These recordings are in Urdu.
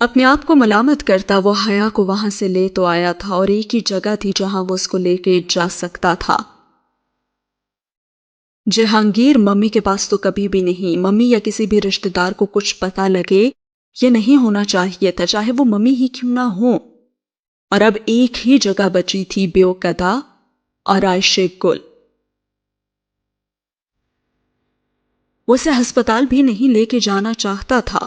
اپنے آپ کو ملامت کرتا وہ حیا کو وہاں سے لے تو آیا تھا، اور ایک ہی جگہ تھی جہاں وہ اس کو لے کے جا سکتا تھا۔ جہانگیر ممی کے پاس تو کبھی بھی نہیں۔ ممی یا کسی بھی رشتہ دار کو کچھ پتہ لگے یہ نہیں ہونا چاہیے تھا، چاہے وہ ممی ہی کیوں نہ ہو۔ اور اب ایک ہی جگہ بچی تھی، بیوقدا اور عائشہ گل۔ وہ اسے ہسپتال بھی نہیں لے کے جانا چاہتا تھا۔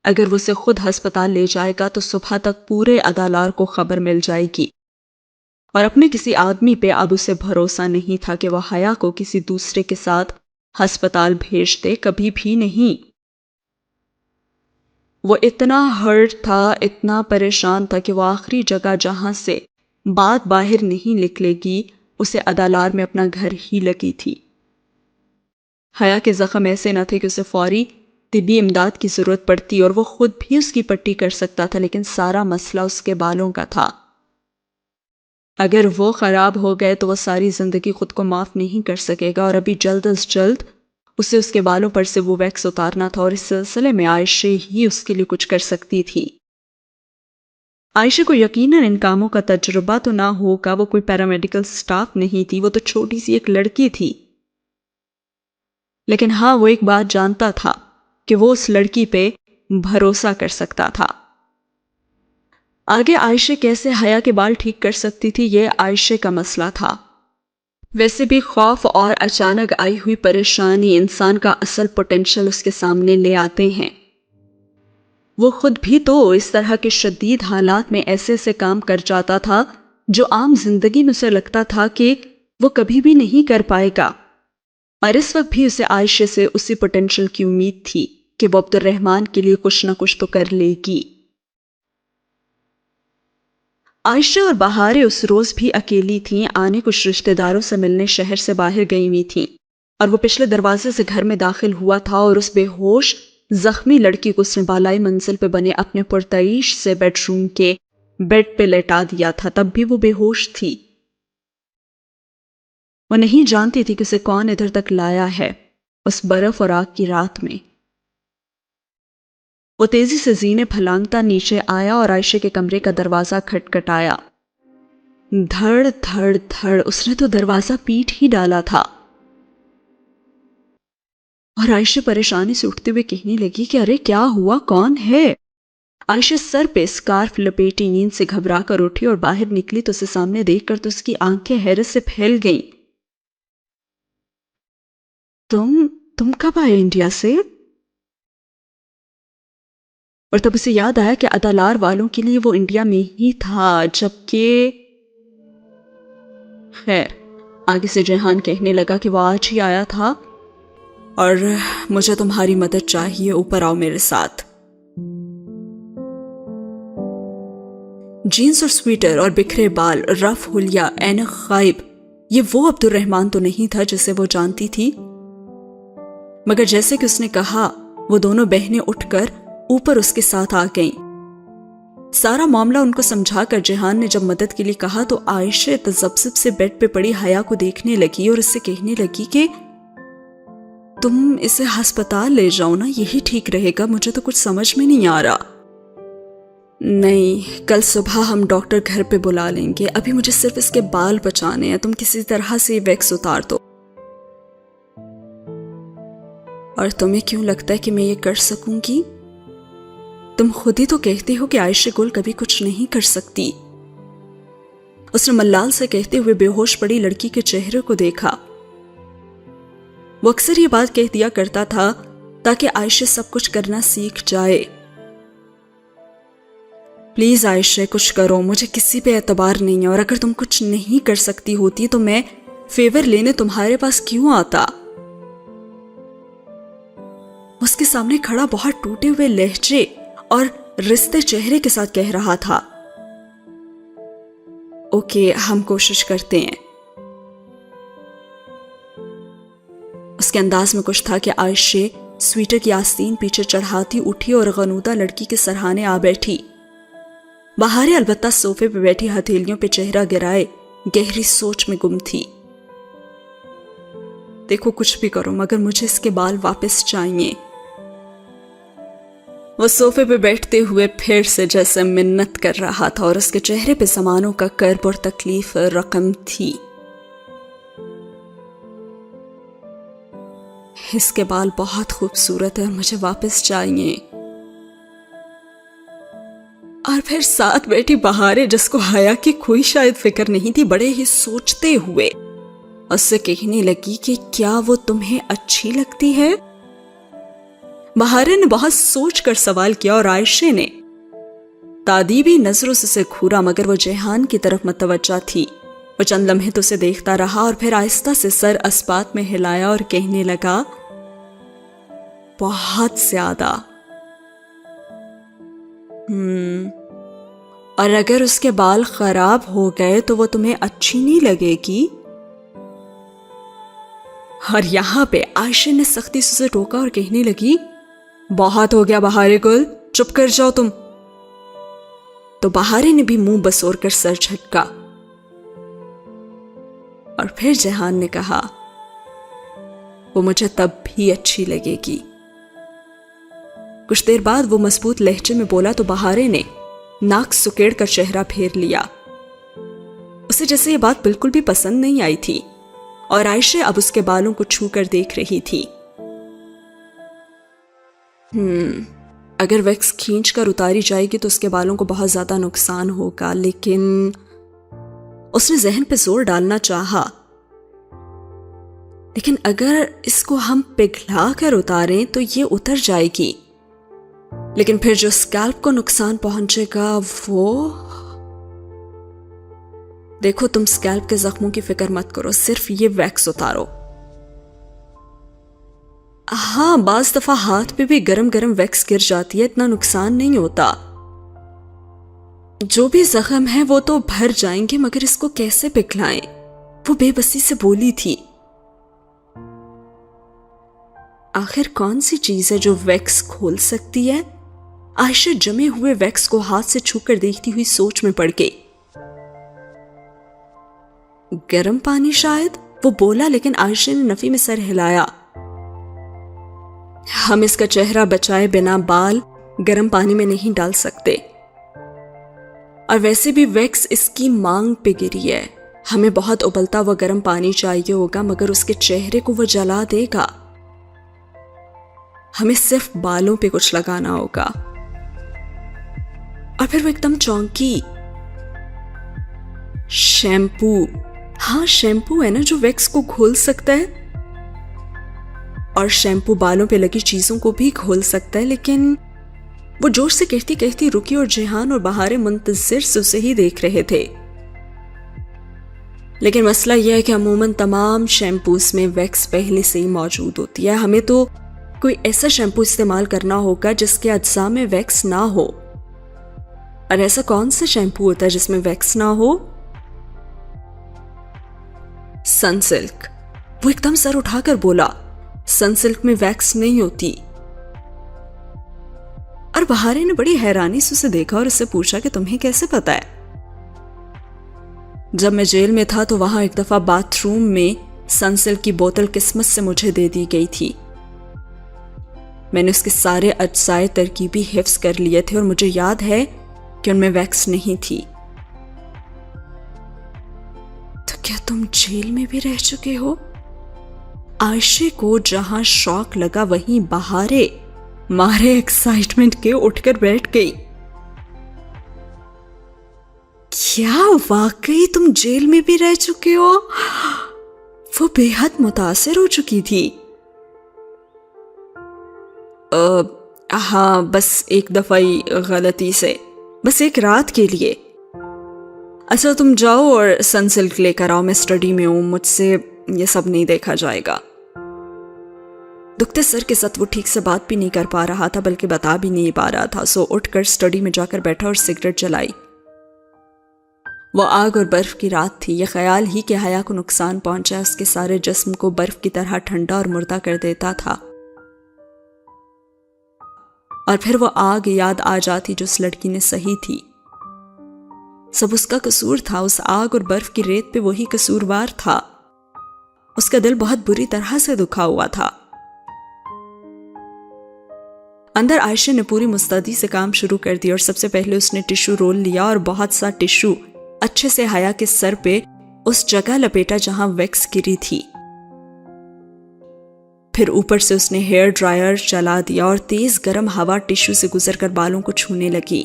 اگر وہ اسے خود ہسپتال لے جائے گا تو صبح تک پورے ادالار کو خبر مل جائے گی، اور اپنے کسی آدمی پہ اب اسے بھروسہ نہیں تھا کہ وہ حیا کو کسی دوسرے کے ساتھ ہسپتال بھیج دے، کبھی بھی نہیں۔ وہ اتنا ہرٹ تھا، اتنا پریشان تھا کہ وہ آخری جگہ جہاں سے بات باہر نہیں نکلے گی اسے ادالار میں اپنا گھر ہی لگی تھی۔ حیا کے زخم ایسے نہ تھے کہ اسے فوری طبی امداد کی ضرورت پڑتی، اور وہ خود بھی اس کی پٹی کر سکتا تھا، لیکن سارا مسئلہ اس کے بالوں کا تھا۔ اگر وہ خراب ہو گئے تو وہ ساری زندگی خود کو معاف نہیں کر سکے گا، اور ابھی جلد از جلد اسے اس کے بالوں پر سے وہ ویکس اتارنا تھا، اور اس سلسلے میں عائشہ ہی اس کے لیے کچھ کر سکتی تھی۔ عائشہ کو یقیناً ان کاموں کا تجربہ تو نہ ہوگا، وہ کوئی پیرامیڈیکل سٹاف نہیں تھی، وہ تو چھوٹی سی ایک لڑکی تھی۔ لیکن ہاں، وہ ایک بات جانتا تھا کہ وہ اس لڑکی پہ بھروسہ کر سکتا تھا۔ آگے عائشہ کیسے حیا کے بال ٹھیک کر سکتی تھی، یہ عائشہ کا مسئلہ تھا۔ ویسے بھی خوف اور اچانک آئی ہوئی پریشانی انسان کا اصل پوٹینشل اس کے سامنے لے آتے ہیں۔ وہ خود بھی تو اس طرح کے شدید حالات میں ایسے ایسے کام کر جاتا تھا جو عام زندگی میں اسے لگتا تھا کہ وہ کبھی بھی نہیں کر پائے گا، اور اس وقت بھی اسے عائشہ سے اسی پوٹینشل کی امید تھی کہ وہ عبد الرحمن کے لیے کچھ نہ کچھ تو کر لے گی۔ عائشہ اور بہاریں اس روز بھی اکیلی تھیں، آنے کچھ رشتہ داروں سے ملنے شہر سے باہر گئی ہوئی تھیں، اور وہ پچھلے دروازے سے گھر میں داخل ہوا تھا، اور اس بے ہوش زخمی لڑکی کو اس نے بالائی منزل پہ بنے اپنے پرتعیش سے بیڈ روم کے بیڈ پہ لٹا دیا تھا۔ تب بھی وہ بے ہوش تھی۔ وہ نہیں جانتی تھی کہ اسے کون ادھر تک لایا ہے اس برف اور آگ کی رات میں۔ وہ تیزی سے زینے پھلانگتا نیچے آیا اور عائشہ کے کمرے کا دروازہ کھٹکھٹایا۔ دھڑ دھڑ دھڑ، اس نے تو دروازہ پیٹ ہی ڈالا تھا، اور عائشہ پریشانی سے اٹھتے ہوئے کہنے لگی کہ ارے کیا ہوا، کون ہے؟ عائشہ سر پہ اسکارف لپیٹی نیند سے گھبرا کر اٹھی اور باہر نکلی تو اسے سامنے دیکھ کر تو اس کی آنکھیں حیرت سے پھیل گئیں۔ تم کب آئے انڈیا سے؟ اور تب اسے یاد آیا کہ ادالار والوں کے لیے وہ انڈیا میں ہی تھا، جبکہ خیر آگے سے جہان کہنے لگا کہ وہ آج ہی آیا تھا، اور مجھے تمہاری مدد چاہیے، اوپر آؤ میرے ساتھ۔ جینز اور سویٹر اور بکھرے بال، رف حلیہ، اینک غائب، یہ وہ عبد الرحمن تو نہیں تھا جسے وہ جانتی تھی، مگر جیسے کہ اس نے کہا وہ دونوں بہنیں اٹھ کر اوپر اس کے ساتھ آ گئیں۔ سارا معاملہ ان کو سمجھا کر جہان نے جب مدد کے لیے کہا تو عائشہ تذبذب سے بیڈ پہ پڑی حیا کو دیکھنے لگی اور اس سے کہنے لگی کہ تم اسے ہسپتال لے جاؤ نا، یہی ٹھیک رہے گا، مجھے تو کچھ سمجھ میں نہیں آ رہا۔ نہیں، کل صبح ہم ڈاکٹر گھر پہ بلا لیں گے، ابھی مجھے صرف اس کے بال بچانے ہیں، تم کسی طرح سے یہ ویکس اتار دو۔ اور تمہیں کیوں لگتا ہے کہ میں یہ کر سکوں گی؟ تم خود ہی تو کہتے ہو کہ عائشہ گل کبھی کچھ نہیں کر سکتی۔ اس نے ملال سے کہتے ہوئے بے ہوش پڑی لڑکی کے چہرے کو دیکھا۔ وہ اکثر یہ بات کہہ دیا کرتا تھا تاکہ عائشہ سب کچھ کرنا سیکھ جائے۔ پلیز عائشہ کچھ کرو، مجھے کسی پہ اعتبار نہیں ہے، اور اگر تم کچھ نہیں کر سکتی ہوتی تو میں فیور لینے تمہارے پاس کیوں آتا؟ اس کے سامنے کھڑا بہت ٹوٹے ہوئے لہجے اور رستے چہرے کے ساتھ کہہ رہا تھا، اوکے ہم کوشش کرتے ہیں۔ اس کے انداز میں کچھ تھا کہ عائشہ سویٹر کی آستین پیچھے چڑھاتی اٹھی اور غنودہ لڑکی کے سرہانے آ بیٹھی۔ بہاریں البتہ صوفے پہ بیٹھی ہتھیلیوں پہ چہرہ گرائے گہری سوچ میں گم تھی۔ دیکھو کچھ بھی کرو مگر مجھے اس کے بال واپس چاہیے۔ وہ صوفے پہ بیٹھتے ہوئے پھر سے جیسے منت کر رہا تھا اور اس کے چہرے پہ زمانوں کا کرب اور تکلیف رقم تھی. اس کے بال بہت خوبصورت ہیں اور مجھے واپس چاہیے. اور پھر ساتھ بیٹھی بہاریں جس کو حیا کی کوئی شاید فکر نہیں تھی, بڑے ہی سوچتے ہوئے اس سے کہنے لگی کہ کیا وہ تمہیں اچھی لگتی ہے؟ بہاریں نے بہت سوچ کر سوال کیا اور عائشہ نے تادیبی نظروں سے اسے گھورا, مگر وہ جیحان کی طرف متوجہ تھی. وہ چند لمحے تو اسے دیکھتا رہا اور پھر آہستہ سے سر اسبات میں ہلایا اور کہنے لگا, بہت زیادہ. اور اگر اس کے بال خراب ہو گئے تو وہ تمہیں اچھی نہیں لگے گی؟ اور یہاں پہ عائشہ نے سختی سے اسے ٹوکا اور کہنے لگی, بہت ہو گیا بہاریں گل, چپ کر جاؤ تم. تو بہاریں نے بھی منہ بسور کر سر جھٹکا. اور پھر جیحان نے کہا, وہ مجھے تب بھی اچھی لگے گی. کچھ دیر بعد وہ مضبوط لہجے میں بولا تو بہاریں نے ناک سکیڑ کر چہرہ پھیر لیا. اسے جیسے یہ بات بالکل بھی پسند نہیں آئی تھی اور عائشہ اب اس کے بالوں کو چھو کر دیکھ رہی تھی. اگر ویکس کھینچ کر اتاری جائے گی تو اس کے بالوں کو بہت زیادہ نقصان ہوگا, لیکن اس نے ذہن پہ زور ڈالنا چاہا. لیکن اگر اس کو ہم پگھلا کر اتاریں تو یہ اتر جائے گی, لیکن پھر جو اسکیلپ کو نقصان پہنچے گا وہ... دیکھو تم اسکیلپ کے زخموں کی فکر مت کرو, صرف یہ ویکس اتارو. ہاں بعض دفعہ ہاتھ پہ بھی گرم گرم ویکس گر جاتی ہے, اتنا نقصان نہیں ہوتا. جو بھی زخم ہے وہ تو بھر جائیں گے, مگر اس کو کیسے پگھلائیں؟ وہ بے بسی سے بولی تھی. آخر کون سی چیز ہے جو ویکس کھول سکتی ہے؟ عائشہ جمے ہوئے ویکس کو ہاتھ سے چھو کر دیکھتی ہوئی سوچ میں پڑ گئی. گرم پانی شاید, وہ بولا, لیکن عائشہ نے نفی میں سر ہلایا. ہم اس کا چہرہ بچائے بنا بال گرم پانی میں نہیں ڈال سکتے, اور ویسے بھی ویکس اس کی مانگ پہ گری ہے. ہمیں بہت ابلتا ہوا گرم پانی چاہیے ہوگا, مگر اس کے چہرے کو وہ جلا دے گا. ہمیں صرف بالوں پہ کچھ لگانا ہوگا. اور پھر وہ ایک دم چونکی. شیمپو, ہاں شیمپو ہے نا جو ویکس کو کھول سکتا ہے, اور شیمپو بالوں پہ لگی چیزوں کو بھی کھول سکتا ہے. لیکن وہ جوش سے کہتی کہتی رکی اور جیحان اور بہاریں منتظر سے اسے ہی دیکھ رہے تھے. لیکن مسئلہ یہ ہے کہ عموماً تمام شیمپوز میں ویکس پہلے سے ہی موجود ہوتی ہے. ہمیں تو کوئی ایسا شیمپو استعمال کرنا ہوگا جس کے اجزاء میں ویکس نہ ہو. اور ایسا کون سا شیمپو ہوتا ہے جس میں ویکس نہ ہو؟ سن سلک. وہ ایک دم سر اٹھا کر بولا, سن سلک میں ویکس نہیں ہوتی. اور بہاریں نے بڑی حیرانی سے اسے دیکھا اور اس سے پوچھا کہ تمہیں کیسے پتا ہے؟ جب میں جیل میں تھا تو وہاں ایک دفعہ باتھ روم میں سن سلک کی بوتل قسمت سے مجھے دے دی گئی تھی. میں نے اس کے سارے اجزائے ترکیبی حفظ کر لیے تھے اور مجھے یاد ہے کہ ان میں ویکس نہیں تھی. تو کیا تم جیل میں بھی رہ چکے ہو؟ عائشہ کو جہاں شوق لگا وہیں بہاریں مارے ایکسائٹمنٹ کے اٹھ کر بیٹھ گئی. کیا واقعی تم جیل میں بھی رہ چکے ہو؟ وہ بے حد متاثر ہو چکی تھی. ہاں بس ایک دفعہ ہی غلطی سے, بس ایک رات کے لیے. اچھا تم جاؤ اور سن سلک لے کر آؤ, میں اسٹڈی میں ہوں, مجھ سے یہ سب نہیں دیکھا جائے گا. دکھتے سر کے ساتھ وہ ٹھیک سے بات بھی نہیں کر پا رہا تھا بلکہ بتا بھی نہیں پا رہا تھا. سو اٹھ کر اسٹڈی میں جا کر بیٹھا اور سگریٹ جلائی. وہ آگ اور برف کی رات تھی. یہ خیال ہی کہ حیا کو نقصان پہنچا اس کے سارے جسم کو برف کی طرح ٹھنڈا اور مردہ کر دیتا تھا. اور پھر وہ آگ یاد آ جاتی جو اس لڑکی نے سہی تھی. سب اس کا قصور تھا. اس آگ اور برف کی ریت پہ وہی قصوروار تھا. اس کا دل بہت بری طرح سے دکھا ہوا تھا. اندر عائشہ نے پوری مستعدی سے کام شروع کر دیا اور سب سے پہلے اس نے ٹشو رول لیا اور بہت سا ٹشو اچھے سے حیا کے سر پہ اس جگہ لپیٹا جہاں ویکس گری تھی. پھر اوپر سے اس نے ہیئر ڈرائر چلا دیا اور تیز گرم ہوا ٹشو سے گزر کر بالوں کو چھونے لگی.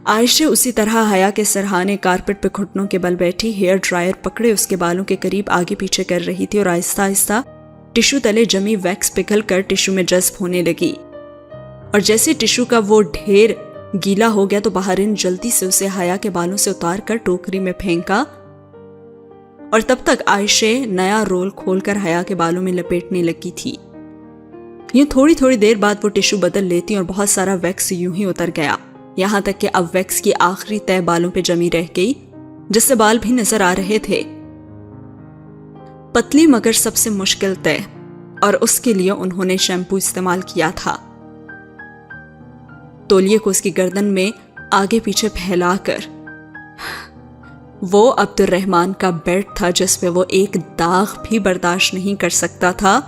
عائشہ اسی طرح حیا کے سرہانے کارپٹ پہ گھٹنوں کے بل بیٹھی ہیئر ڈرائر پکڑے اس کے بالوں کے قریب آگے پیچھے کر رہی تھی اور آہستہ آہستہ ٹشو تلے جمی ویکس پگھل کر ٹشو میں جذب ہونے لگی. اور جیسے ٹشو کا وہ ڈھیر گیلا ہو گیا تو بہارن جلدی سے اسے حیا کے بالوں سے اتار کر ٹوکری میں پھینکا اور تب تک عائشہ نیا رول کھول کر حیا کے بالوں میں لپیٹنے لگی تھی. یوں تھوڑی تھوڑی دیر بعد وہ ٹشو بدل لیتی اور بہت سارا ویکس یوں ہی اتر گیا، یہاں تک کہ اب ویکس کی آخری تہ بالوں پہ جمی رہ گئی جس سے بال بھی نظر آ رہے تھے. پتلی مگر سب سے مشکل تہ، اور اس کے لیے انہوں نے شیمپو استعمال کیا تھا. تولیے کو اس کی گردن میں آگے پیچھے پھیلا کر وہ عبد الرحمن کا بیڈ تھا جس پہ وہ ایک داغ بھی برداشت نہیں کر سکتا تھا.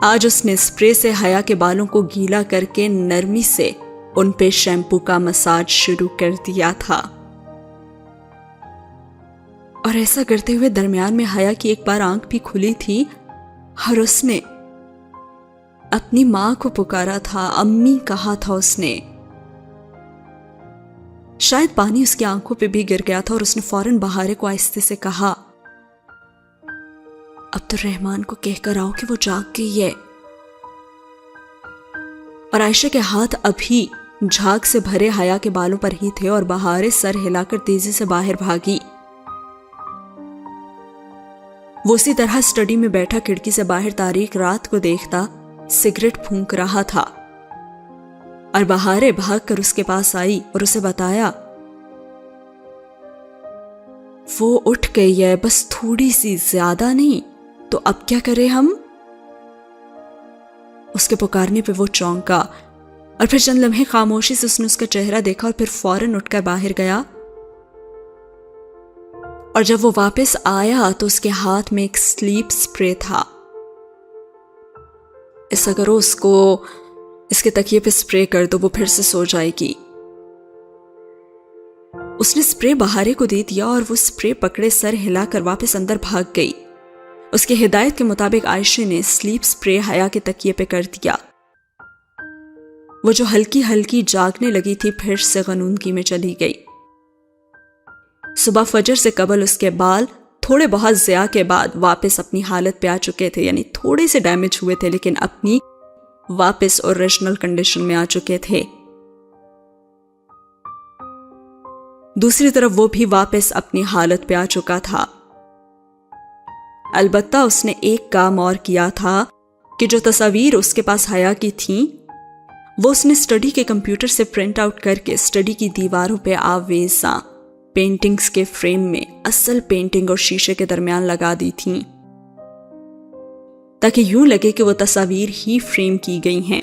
آج اس نے اسپرے سے حیا کے بالوں کو گیلا کر کے نرمی سے ان پہ شیمپو کا مساج شروع کر دیا تھا. اور ایسا کرتے ہوئے درمیان میں حیا کی ایک بار آنکھ بھی کھلی تھی اور اس نے اپنی ماں کو پکارا تھا، امی کہا تھا اس نے. شاید پانی اس کی آنکھوں پہ بھی گر گیا تھا اور اس نے فوراً بہارے کو آہستہ سے کہا، عبد الرحمن کو کہہ کر آؤ کہ وہ جاگ گئی ہے. اور عائشہ کے ہاتھ ابھی جھاگ سے بھرے حیا کے بالوں پر ہی تھے اور بہارے سر ہلا کر تیزی سے باہر بھاگی. وہ اسی طرح اسٹڈی میں بیٹھا کھڑکی سے باہر تاریک رات کو دیکھتا سگریٹ پھونک رہا تھا اور بہارے بھاگ کر اس کے پاس آئی اور اسے بتایا، وہ اٹھ گئی ہے، بس تھوڑی سی، زیادہ نہیں، تو اب کیا کریں ہم؟ اس کے پکارنے پہ وہ چونکا اور پھر چند لمحے خاموشی سے اس نے اس کا چہرہ دیکھا اور پھر فوراً اٹھ کر باہر گیا. اور جب وہ واپس آیا تو اس کے ہاتھ میں ایک سلیپ سپرے تھا. ایسا کرو اس کو اس کے تکیے پہ سپرے کر دو، وہ پھر سے سو جائے گی. اس نے سپرے بہارے کو دے دیا اور وہ سپرے پکڑے سر ہلا کر واپس اندر بھاگ گئی. اس کی ہدایت کے مطابق عائشہ نے سلیپ سپرے حیا کے تکیے پہ کر دیا. وہ جو ہلکی ہلکی جاگنے لگی تھی پھر سے غنودگی میں چلی گئی. صبح فجر سے قبل اس کے بال تھوڑے بہت ضیاء کے بعد واپس اپنی حالت پہ آ چکے تھے، یعنی تھوڑے سے ڈیمیج ہوئے تھے لیکن اپنی واپس اوریجنل کنڈیشن میں آ چکے تھے. دوسری طرف وہ بھی واپس اپنی حالت پہ آ چکا تھا. البتہ اس نے ایک کام اور کیا تھا کہ جو تصاویر اس کے پاس حیا کی تھیں وہ اس نے اسٹڈی کے کمپیوٹر سے پرنٹ آؤٹ کر کے اسٹڈی کی دیواروں پہ آویزاں پینٹنگز کے فریم میں اصل پینٹنگ اور شیشے کے درمیان لگا دی تھیں تاکہ یوں لگے کہ وہ تصاویر ہی فریم کی گئی ہیں.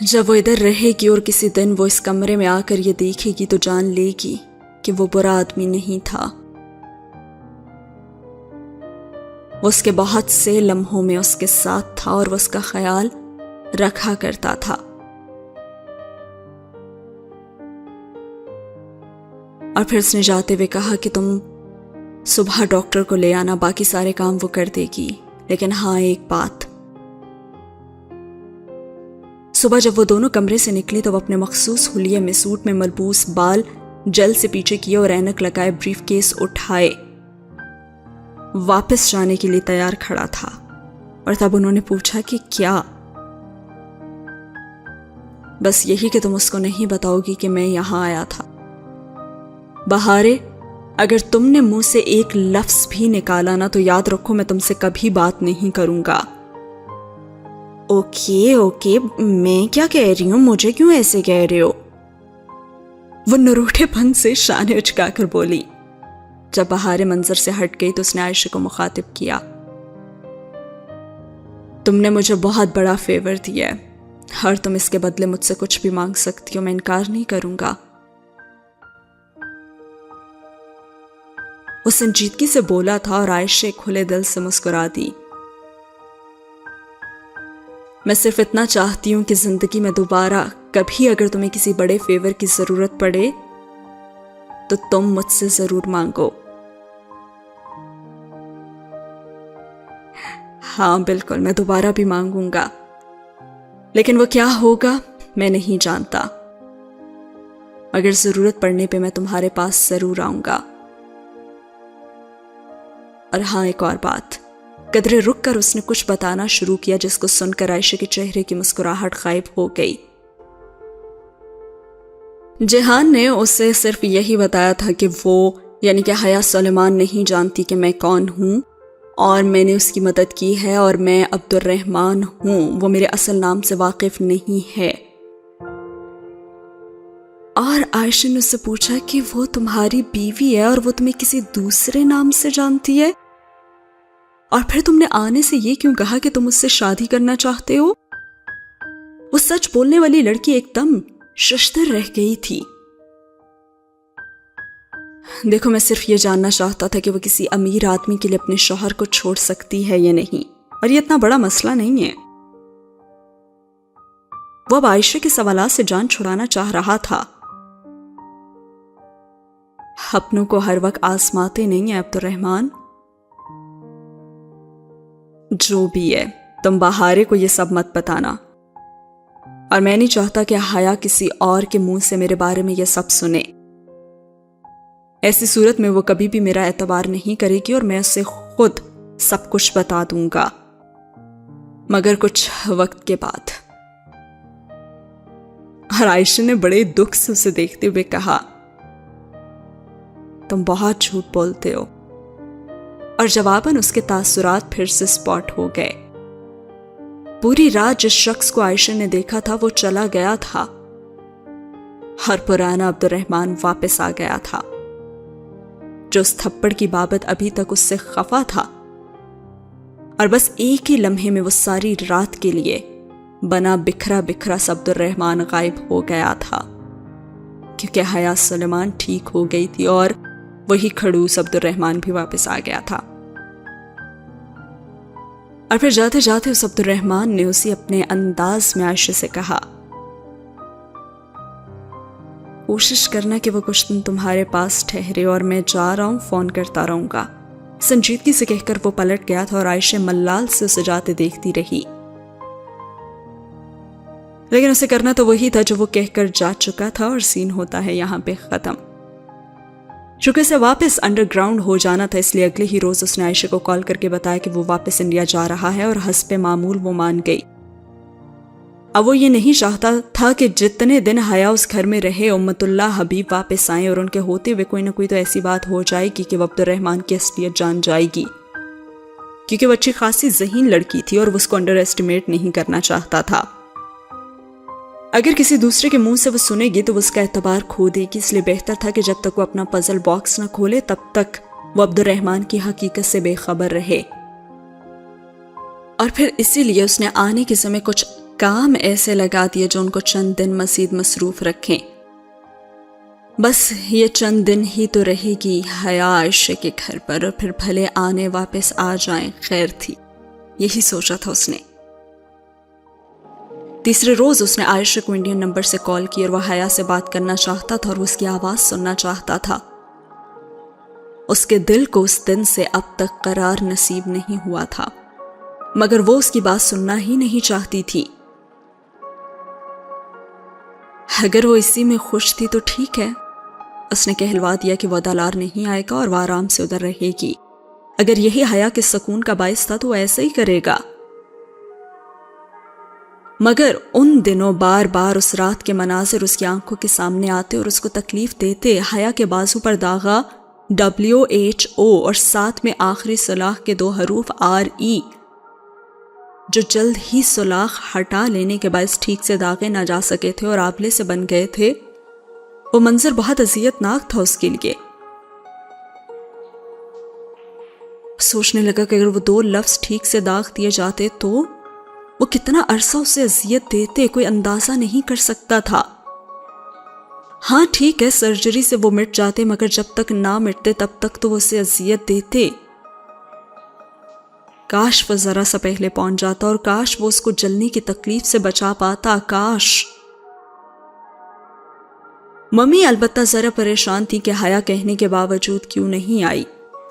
جب وہ ادھر رہے گی اور کسی دن وہ اس کمرے میں آ کر یہ دیکھے گی تو جان لے گی کہ وہ برا آدمی نہیں تھا. وہ اس کے بہت سے لمحوں میں اس کے ساتھ تھا اور وہ اس کا خیال رکھا کرتا تھا. اور پھر اس نے جاتے ہوئے کہا کہ تم صبح ڈاکٹر کو لے آنا، باقی سارے کام وہ کر دے گی، لیکن ہاں ایک بات. صبح جب وہ دونوں کمرے سے نکلی تو وہ اپنے مخصوص حلیے میں سوٹ میں ملبوس، بال جل سے پیچھے کیے اور اینک لگائے، بریف کیس اٹھائے واپس جانے کے لیے تیار کھڑا تھا. اور تب انہوں نے پوچھا کہ کیا؟ بس یہی کہ تم اس کو نہیں بتاؤ گی کہ میں یہاں آیا تھا. بہارے، اگر تم نے منہ سے ایک لفظ بھی نکالا نا تو یاد رکھو میں تم سے کبھی بات نہیں کروں گا. اوکے، میں کیا کہہ رہی ہوں؟ مجھے کیوں ایسے کہہ رہے ہو؟ وہ نروٹے پن سے شانے اچکا کر بولی. جب بہارے منظر سے ہٹ گئی تو اس نے عائشہ کو مخاطب کیا، تم نے مجھے بہت بڑا فیور دیا ہے اور تم اس کے بدلے مجھ سے کچھ بھی مانگ سکتی ہو، میں انکار نہیں کروں گا. وہ سنجیدگی سے بولا تھا اور عائشہ کھلے دل سے مسکرا دی. میں صرف اتنا چاہتی ہوں کہ زندگی میں دوبارہ کبھی اگر تمہیں کسی بڑے فیور کی ضرورت پڑے تو تم مجھ سے ضرور مانگو۔ ہاں بالکل، میں دوبارہ بھی مانگوں گا، لیکن وہ کیا ہوگا میں نہیں جانتا، مگر ضرورت پڑنے پہ میں تمہارے پاس ضرور آؤں گا۔ اور ہاں ایک اور بات، قدرے رک کر اس نے کچھ بتانا شروع کیا جس کو سن کر عائشہ کے چہرے کی مسکراہٹ غائب ہو گئی۔ جیہان نے اسے صرف یہی بتایا تھا کہ وہ یعنی کہ حیا سلیمان نہیں جانتی کہ میں کون ہوں اور میں نے اس کی مدد کی ہے اور میں عبد الرحمن ہوں، وہ میرے اصل نام سے واقف نہیں ہے۔ اور عائشہ نے اس سے پوچھا کہ وہ تمہاری بیوی ہے اور وہ تمہیں کسی دوسرے نام سے جانتی ہے، اور پھر تم نے آنے سے یہ کیوں کہا کہ تم اس سے شادی کرنا چاہتے ہو؟ وہ سچ بولنے والی لڑکی ایک دم ششدر رہ گئی تھی۔ دیکھو، میں صرف یہ جاننا چاہتا تھا کہ وہ کسی امیر آدمی کے لیے اپنے شوہر کو چھوڑ سکتی ہے یا نہیں، اور یہ اتنا بڑا مسئلہ نہیں ہے۔ وہ اب عائشہ کے سوالات سے جان چھڑانا چاہ رہا تھا۔ اپنوں کو ہر وقت آزماتے نہیں ہیں عبد الرحمن۔ جو بھی ہے، تم بہارے کو یہ سب مت بتانا، اور میں نہیں چاہتا کہ حیا کسی اور کے منہ سے میرے بارے میں یہ سب سنے۔ ایسی صورت میں وہ کبھی بھی میرا اعتبار نہیں کرے گی اور میں اسے خود سب کچھ بتا دوں گا، مگر کچھ وقت کے بعد۔ اور عائشہ نے بڑے دکھ سے اسے دیکھتے ہوئے کہا، تم بہت جھوٹ بولتے ہو، اور جواباً اس کے تاثرات پھر سے سپاٹ ہو گئے۔ پوری رات جس شخص کو عائشہ نے دیکھا تھا وہ چلا گیا تھا، اور پرانا عبد الرحمن واپس آ گیا تھا، جو اس تھپڑ کی بابت ابھی تک اس سے خفا تھا، اور بس ایک ہی لمحے میں وہ ساری رات کے لیے بنا بکھرا بکھرا عبد الرحمن غائب ہو گیا تھا، کیونکہ حیا سلیمان ٹھیک ہو گئی تھی اور وہی کھڑوس عبد الرحمن بھی واپس آ گیا تھا۔ اور پھر جاتے جاتے اس عبد الرحمن نے اسی اپنے انداز میں عائشہ سے کہا، کوشش کرنا کہ وہ کچھ دن تمہارے پاس ٹھہرے، اور میں جا رہا ہوں، فون کرتا رہوں گا۔ سنجیدگی سے کہہ کر وہ پلٹ گیا تھا اور عائشہ ملال سے اسے جاتے دیکھتی رہی، لیکن اسے کرنا تو وہی تھا جو وہ کہہ کر جا چکا تھا، اور سین ہوتا ہے یہاں پہ ختم۔ چونکہ اسے واپس انڈر گراؤنڈ ہو جانا تھا، اس لیے اگلے ہی روز اس نے عائشہ کو کال کر کے بتایا کہ وہ واپس انڈیا جا رہا ہے، اور حسب معمول وہ مان گئی۔ اب وہ یہ نہیں چاہتا تھا کہ جتنے دن حیا اس گھر میں رہے امت اللہ حبیب واپس آئیں، اور ان کے ہوتے ہوئے کوئی نہ کوئی تو ایسی بات ہو جائے گی کہ وہ عبد الرحمن کی اصلیت جان جائے گی، کیونکہ وہ اچھی خاصی ذہین لڑکی تھی اور وہ اس کو انڈر ایسٹیمیٹ نہیں کرنا چاہتا تھا۔ اگر کسی دوسرے کے منہ سے وہ سنے گی تو وہ اس کا اعتبار کھو دے گی، اس لیے بہتر تھا کہ جب تک وہ اپنا پزل باکس نہ کھولے تب تک وہ عبد الرحمن کی حقیقت سے بے خبر رہے۔ اور پھر اسی لیے اس نے آنے کے سمے کچھ کام ایسے لگا دیے جو ان کو چند دن مزید مصروف رکھیں۔ بس یہ چند دن ہی تو رہے گی حیا عائشہ کے گھر پر، اور پھر بھلے آنے واپس آ جائیں، خیر تھی، یہی سوچا تھا اس نے۔ تیسرے روز اس نے عائشہ کو انڈین نمبر سے کال کی، اور وہ حیا سے بات کرنا چاہتا تھا اور وہ اس کی آواز سننا چاہتا تھا۔ اس کے دل کو اس دن سے اب تک قرار نصیب نہیں ہوا تھا، مگر وہ اس کی بات سننا ہی نہیں چاہتی تھی۔ اگر وہ اسی میں خوش تھی تو ٹھیک ہے، اس نے کہلوا دیا کہ وہ دلار نہیں آئے گا اور وہ آرام سے ادھر رہے گی۔ اگر یہی حیا کے سکون کا باعث تھا تو وہ ایسا ہی کرے گا۔ مگر ان دنوں بار بار اس رات کے مناظر اس کی آنکھوں کے سامنے آتے اور اس کو تکلیف دیتے۔ حیا کے بازو پر داغا WHO اور ساتھ میں آخری سلاخ کے 2 حروف RE، جو جلد ہی سلاخ ہٹا لینے کے باعث ٹھیک سے داغے نہ جا سکے تھے اور آبلے سے بن گئے تھے۔ وہ منظر بہت اذیت ناک تھا اس کے لیے۔ سوچنے لگا کہ اگر وہ 2 لفظ ٹھیک سے داغ دیے جاتے تو وہ کتنا عرصہ اسے اذیت دیتے، کوئی اندازہ نہیں کر سکتا تھا۔ ہاں ٹھیک ہے، سرجری سے وہ مٹ جاتے، مگر جب تک نہ مٹتے تب تک تو وہ اسے اذیت دیتے۔ کاش وہ ذرا سا پہلے پہنچ جاتا اور کاش وہ اس کو جلنے کی تکلیف سے بچا پاتا. کاش. ممی البتہ ذرا پریشان تھی کہ حیا کہنے کے باوجود کیوں نہیں آئی.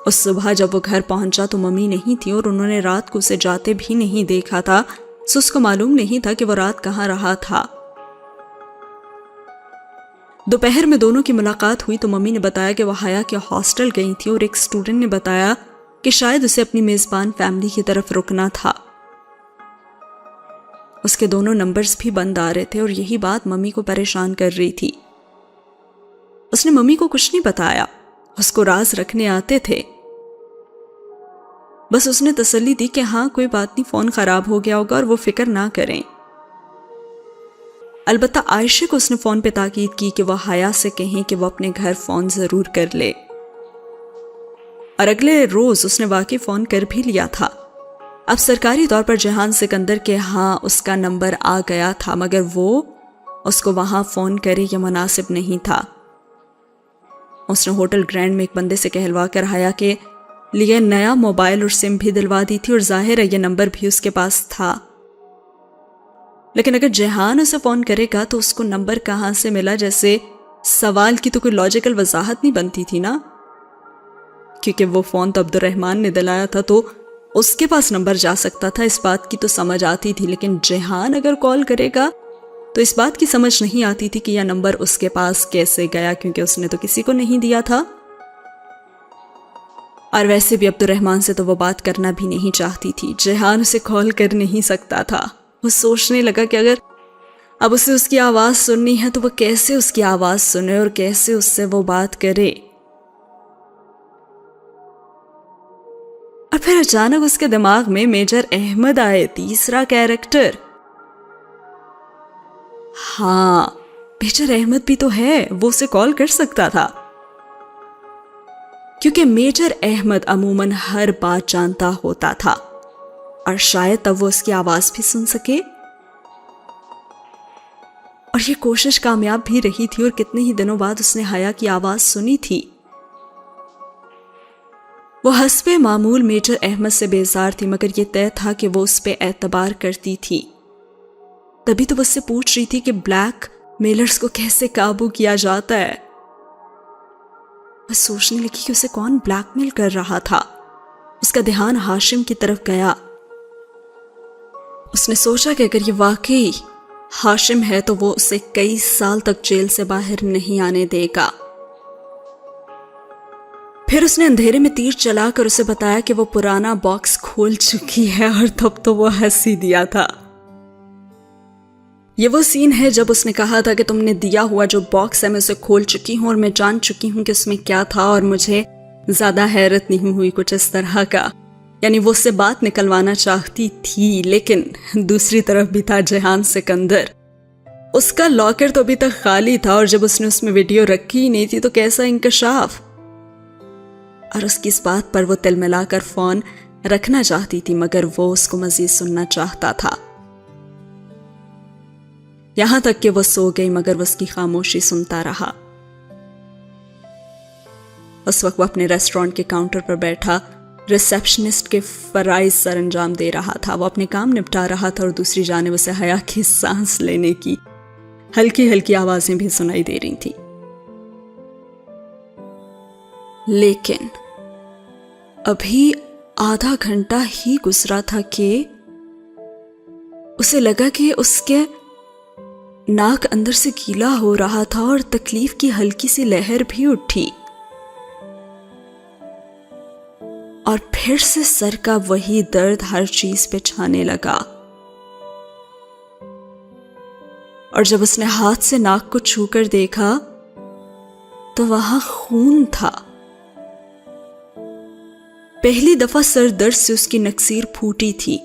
اس صبح جب وہ گھر پہنچا تو ممی نہیں تھی اور انہوں نے رات کو اسے جاتے بھی نہیں دیکھا تھا، سو اس کو معلوم نہیں تھا کہ وہ رات کہاں رہا تھا. دوپہر میں دونوں کی ملاقات ہوئی تو ممی نے بتایا کہ وہ حیا کے ہاسٹل گئی تھی اور ایک اسٹوڈنٹ نے بتایا کہ شاید اسے اپنی میزبان فیملی کی طرف رکنا تھا. اس کے دونوں نمبرز بھی بند آ رہے تھے اور یہی بات ممی کو پریشان کر رہی تھی. اس نے ممی کو کچھ نہیں بتایا، اس کو راز رکھنے آتے تھے. بس اس نے تسلی دی کہ ہاں کوئی بات نہیں، فون خراب ہو گیا ہوگا اور وہ فکر نہ کریں. البتہ عائشہ کو اس نے فون پہ تاکید کی کہ وہ حیا سے کہیں کہ وہ اپنے گھر فون ضرور کر لے. اور اگلے روز اس نے واقعی فون کر بھی لیا تھا. اب سرکاری طور پر جہان سکندر کے ہاں اس کا نمبر آ گیا تھا، مگر وہ اس کو وہاں فون کرے یہ مناسب نہیں تھا. اس نے ہوٹل گرینڈ میں ایک بندے سے کہلوا کر حیا کے لیے نیا موبائل اور سم بھی دلوا دی تھی اور ظاہر ہے یہ نمبر بھی اس کے پاس تھا. لیکن اگر جہان اسے فون کرے گا تو اس کو نمبر کہاں سے ملا؟ جیسے سوال کی تو کوئی لاجیکل وضاحت نہیں بنتی تھی نا، کیونکہ وہ فون تو عبد الرحمن نے دلایا تھا تو اس کے پاس نمبر جا سکتا تھا، اس بات کی تو سمجھ آتی تھی. لیکن جہان اگر کال کرے گا تو اس بات کی سمجھ نہیں آتی تھی کہ یہ نمبر اس کے پاس کیسے گیا، کیونکہ اس نے تو کسی کو نہیں دیا تھا. اور ویسے بھی عبد الرحمن سے تو وہ بات کرنا بھی نہیں چاہتی تھی. جہان اسے کال کر نہیں سکتا تھا. وہ سوچنے لگا کہ اگر اب اسے اس کی آواز سننی ہے تو وہ کیسے اس کی آواز سنے اور کیسے اس سے وہ بات کرے. اور پھر اچانک اس کے دماغ میں میجر احمد آئے، تیسرا کیریکٹر. ہاں میجر احمد بھی تو ہے، وہ اسے کال کر سکتا تھا، کیونکہ میجر احمد عموماً ہر بات جانتا ہوتا تھا اور شاید تب وہ اس کی آواز بھی سن سکے. اور یہ کوشش کامیاب بھی رہی تھی اور کتنے ہی دنوں بعد اس نے حیا کی آواز سنی تھی. وہ حسب معمول میجر احمد سے بیزار تھی، مگر یہ طے تھا کہ وہ اس پہ اعتبار کرتی تھی. تبھی تو وہ اس سے پوچھ رہی تھی کہ بلیک میلرز کو کیسے قابو کیا جاتا ہے. بس سوچنے لگی کہ اسے کون بلیک میل کر رہا تھا. اس کا دھیان ہاشم کی طرف گیا. اس نے سوچا کہ اگر یہ واقعی ہاشم ہے تو وہ اسے کئی سال تک جیل سے باہر نہیں آنے دے گا. پھر اس نے اندھیرے میں تیر چلا کر اسے بتایا کہ وہ پرانا باکس کھول چکی ہے اور تب تو وہ ہنس ہی دیا تھا. یہ وہ سین ہے جب اس نے کہا تھا کہ تم نے دیا ہوا جو باکس ہے میں اسے کھول چکی ہوں اور میں جان چکی ہوں کہ اس میں کیا تھا اور مجھے زیادہ حیرت نہیں ہوئی، کچھ اس طرح کا. یعنی وہ اس سے بات نکلوانا چاہتی تھی، لیکن دوسری طرف بھی تھا جہان سکندر. اس کا لاکر تو ابھی تک خالی تھا اور جب اس نے اس میں ویڈیو رکھی ہی نہیں تھی تو کیسا انکشاف. اور اس کی اس بات پر وہ تل ملا کر فون رکھنا چاہتی تھی، مگر وہ اس کو مزید سننا چاہتا تھا. یہاں تک کہ وہ سو گئی، مگر وہ اس کی خاموشی سنتا رہا. اس وقت وہ اپنے ریسٹورانٹ کے کاؤنٹر پر بیٹھا ریسیپشنسٹ کے فرائض سر انجام دے رہا تھا. وہ اپنے کام نپٹا رہا تھا اور دوسری جانب اسے حیا کی سانس لینے کی ہلکی ہلکی آوازیں بھی سنائی دے رہی تھیں. لیکن ابھی آدھا گھنٹہ ہی گزرا تھا کہ اسے لگا کہ اس کے ناک اندر سے گیلا ہو رہا تھا اور تکلیف کی ہلکی سی لہر بھی اٹھی. اور پھر سے سر کا وہی درد ہر چیز پہ چھانے لگا. اور جب اس نے ہاتھ سے ناک کو چھو کر دیکھا تو وہاں خون تھا. پہلی دفعہ سر درد سے اس کی نکسیر پھوٹی تھی.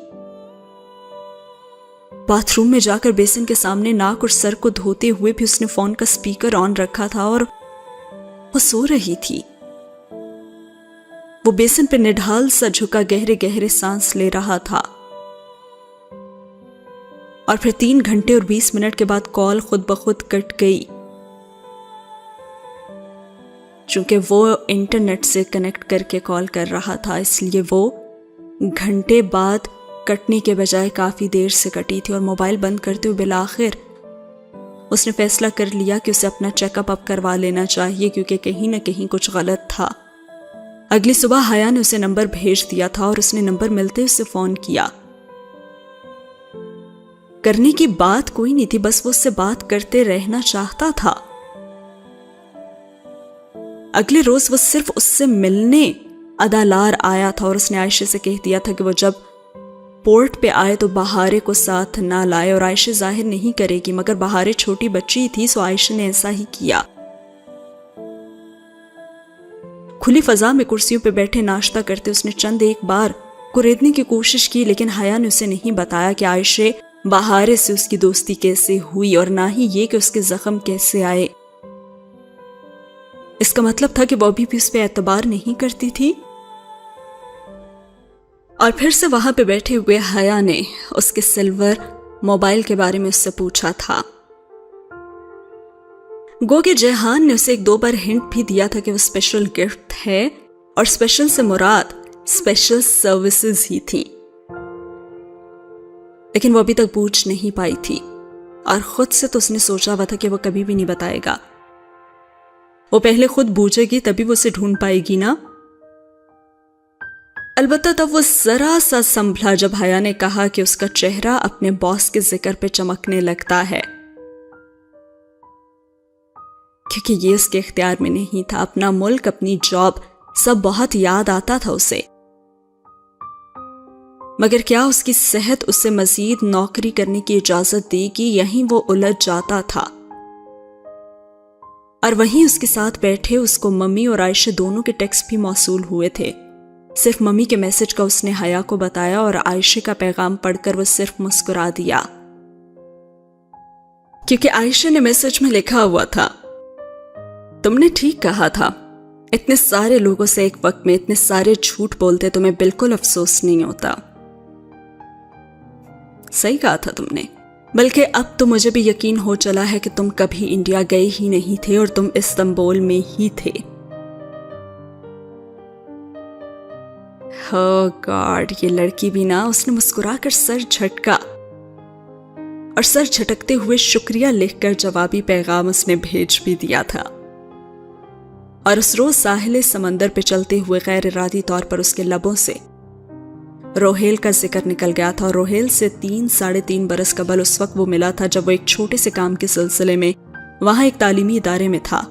باتھ روم میں جا کر بیسن کے سامنے ناک اور سر کو دھوتے ہوئے بھی اس نے فون کا سپیکر آن رکھا تھا اور وہ سو رہی تھی. وہ بیسن پہ نڈھال سا جھکا گہرے گہرے سانس لے رہا تھا. اور پھر 3 گھنٹے اور 20 منٹ کے بعد کال خود بخود کٹ گئی. چونکہ وہ انٹرنیٹ سے کنیکٹ کر کے کال کر رہا تھا، اس لیے وہ گھنٹے بعد کٹنے کے بجائے کافی دیر سے کٹی تھی، اور موبائل بند کرتے ہوئے بالآخر اس نے فیصلہ کر لیا کہ اسے اپنا چیک اپ کروا لینا چاہیے، کیونکہ کہیں نہ کہیں کچھ غلط تھا۔ اگلی صبح حیا نے اسے نمبر بھیج دیا تھا، اور اس نے نمبر ملتے اسے فون کیا۔ کرنے کی بات کوئی نہیں تھی، بس وہ اس سے بات کرتے رہنا چاہتا تھا۔ اگلے روز وہ صرف اس سے ملنے ادالار آیا تھا، اور اس نے عائشہ سے کہہ دیا تھا کہ وہ جب پورٹ پہ آئے تو بہارے کو ساتھ نہ لائے، اور عائشہ ظاہر نہیں کرے گی، مگر بہارے چھوٹی بچی تھی، سو عائشہ نے ایسا ہی کیا۔ کھلی فضا میں کرسیوں پہ بیٹھے ناشتہ کرتے اس نے چند ایک بار کریدنے کی کوشش کی، لیکن حیا نے اسے نہیں بتایا کہ عائشہ بہارے سے اس کی دوستی کیسے ہوئی، اور نہ ہی یہ کہ اس کے زخم کیسے آئے۔ اس کا مطلب تھا کہ وہ ابھی بھی اس پہ اعتبار نہیں کرتی تھی۔ اور پھر سے وہاں پہ بیٹھے ہوئے حیا نے اس کے سلور موبائل کے بارے میں اس سے پوچھا تھا۔ گو کہ جیہان نے اسے ایک دو بار ہنٹ بھی دیا تھا کہ وہ اسپیشل گفٹ ہے، اور اسپیشل سے مراد اسپیشل سروسز ہی تھی، لیکن وہ ابھی تک بوجھ نہیں پائی تھی، اور خود سے تو اس نے سوچا ہوا تھا کہ وہ کبھی بھی نہیں بتائے گا۔ وہ پہلے خود بوجھے گی تبھی وہ اسے ڈھونڈ پائے گی نا۔ البتہ تب وہ ذرا سا سنبھلا جب حیا نے کہا کہ اس کا چہرہ اپنے باس کے ذکر پہ چمکنے لگتا ہے، کیونکہ یہ اس کے اختیار میں نہیں تھا۔ اپنا ملک، اپنی جاب، سب بہت یاد آتا تھا اسے، مگر کیا اس کی صحت اسے مزید نوکری کرنے کی اجازت دے گی؟ یہیں وہ الجھ جاتا تھا۔ اور وہیں اس کے ساتھ بیٹھے اس کو ممی اور عائشہ دونوں کے ٹیکسٹ بھی موصول ہوئے تھے۔ صرف ممی کے میسج کا اس نے حیا کو بتایا، اور عائشہ کا پیغام پڑھ کر وہ صرف مسکرا دیا، کیونکہ عائشہ نے میسج میں لکھا ہوا تھا، تم نے ٹھیک کہا تھا، اتنے سارے لوگوں سے ایک وقت میں اتنے سارے جھوٹ بولتے تمہیں بالکل افسوس نہیں ہوتا۔ صحیح کہا تھا تم نے، بلکہ اب تو مجھے بھی یقین ہو چلا ہے کہ تم کبھی انڈیا گئے ہی نہیں تھے، اور تم استنبول میں ہی تھے۔ ہو گاڈ، یہ لڑکی بھی نا۔ اس نے مسکرا کر سر جھٹکا، اور سر جھٹکتے ہوئے شکریہ لکھ کر جوابی پیغام اس نے بھیج بھی دیا تھا۔ اور اس روز ساحل سمندر پہ چلتے ہوئے غیر ارادی طور پر اس کے لبوں سے روہیل کا ذکر نکل گیا تھا، اور روہیل سے 3-3.5 برس قبل اس وقت وہ ملا تھا جب وہ ایک چھوٹے سے کام کے سلسلے میں وہاں ایک تعلیمی ادارے میں تھا۔